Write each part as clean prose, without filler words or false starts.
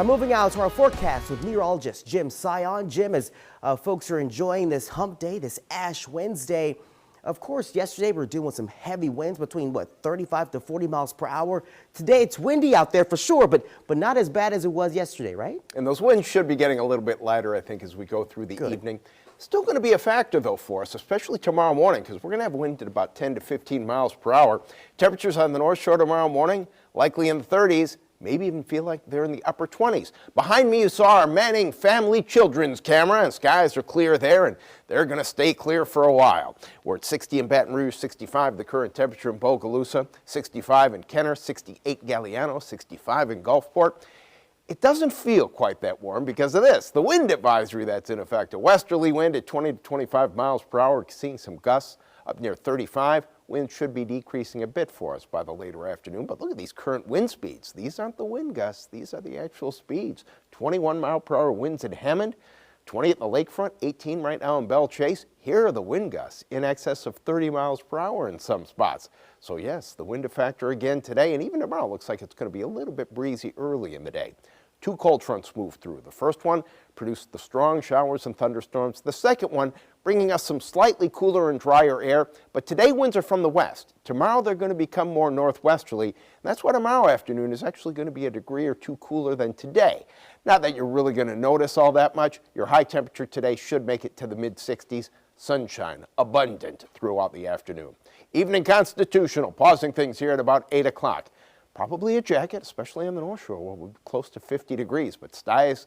Moving out to our forecast with meteorologist Jim Sion. Jim, as folks are enjoying this hump day, this Ash Wednesday, of course, yesterday we were dealing with some heavy winds between, 35 to 40 miles per hour. Today it's windy out there for sure, but not as bad as it was yesterday, right? And those winds should be getting a little bit lighter, I think, as we go through the evening. Still going to be a factor, though, for us, especially tomorrow morning, because we're going to have wind at about 10 to 15 miles per hour. Temperatures on the North Shore tomorrow morning, likely in the 30s. Maybe even feel like they're in the upper 20s. Behind me, you saw our Manning Family Children's camera, and skies are clear there, and they're going to stay clear for a while. We're at 60 in Baton Rouge, 65 the current temperature in Bogalusa, 65 in Kenner, 68 Galliano, 65 in Gulfport. It doesn't feel quite that warm because of this, the wind advisory that's in effect. A westerly wind at 20 to 25 miles per hour, seeing some gusts up near 35. Wind should be decreasing a bit for us by the later afternoon, but look at these current wind speeds. These aren't the wind gusts, these are the actual speeds. 21 mile per hour winds at Hammond, 20 at the lakefront, 18 right now in Belle Chase. Here are the wind gusts in excess of 30 miles per hour in some spots. So yes, the wind factor again today, and even tomorrow looks like it's going to be a little bit breezy early in the day. Two cold fronts moved through. The first one produced the strong showers and thunderstorms. The second one bringing us some slightly cooler and drier air. But today winds are from the west. Tomorrow they're going to become more northwesterly. And that's why tomorrow afternoon is actually going to be a degree or two cooler than today. Not that you're really going to notice all that much. Your high temperature today should make it to the mid-60s. Sunshine abundant throughout the afternoon. Evening constitutional, pausing things here at about 8 o'clock. Probably a jacket, especially on the North Shore, where we'll be close to 50 degrees, but skies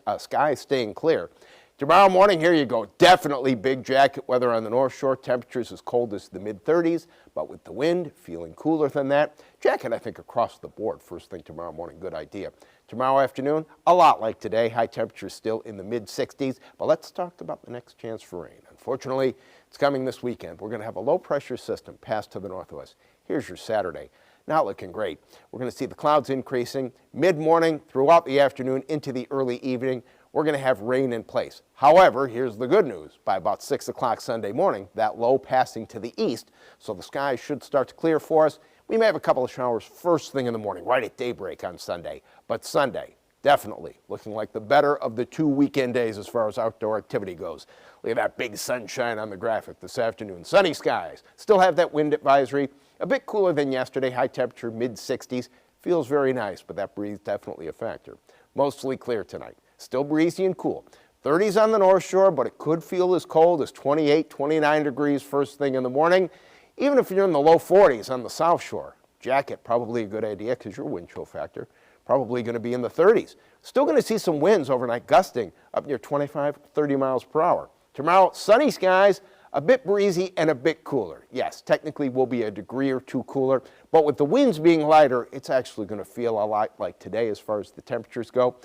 staying clear. Tomorrow morning, here you go, definitely big jacket weather on the North Shore. Temperatures as cold as the mid-30s, but with the wind, feeling cooler than that. Jacket, I think, across the board. First thing tomorrow morning, good idea. Tomorrow afternoon, a lot like today. High temperatures still in the mid-60s, but let's talk about the next chance for rain. Unfortunately, it's coming this weekend. We're going to have a low-pressure system pass to the northwest. Here's your Saturday. Not looking great. We're going to see the clouds increasing mid-morning throughout the afternoon into the early evening. We're going to have rain in place. However, here's the good news. By about 6 o'clock Sunday morning, that low passing to the east, so the skies should start to clear for us. We may have a couple of showers first thing in the morning, right at daybreak on Sunday. But Sunday, definitely looking like the better of the two weekend days as far as outdoor activity goes. Look at that big sunshine on the graphic this afternoon. Sunny skies. Still have that wind advisory. A bit cooler than yesterday, high temperature mid-60s. Feels very nice, but that breeze definitely a factor. Mostly clear tonight. Still breezy and cool. 30s on the North Shore, but it could feel as cold as 28, 29 degrees first thing in the morning. Even if you're in the low 40s on the South Shore, jacket probably a good idea because your wind chill factor probably going to be in the 30s. Still going to see some winds overnight gusting up near 25, 30 miles per hour. Tomorrow, sunny skies, a bit breezy and a bit cooler. Yes, technically will be a degree or two cooler, but with the winds being lighter, it's actually going to feel a lot like today as far as the temperatures go.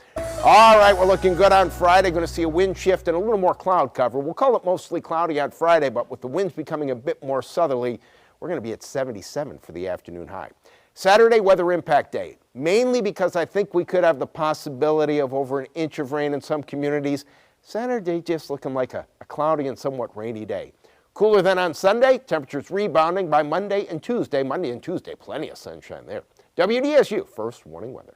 All right, we're looking good on Friday. Going to see a wind shift and a little more cloud cover. We'll call it mostly cloudy on Friday, but with the winds becoming a bit more southerly, we're going to be at 77 for the afternoon high. Saturday, weather impact day, mainly because I think we could have the possibility of over an inch of rain in some communities. Saturday just looking like a cloudy and somewhat rainy day. Cooler than on Sunday, temperatures rebounding by Monday and Tuesday. Monday and Tuesday, plenty of sunshine there. WDSU, first warning weather.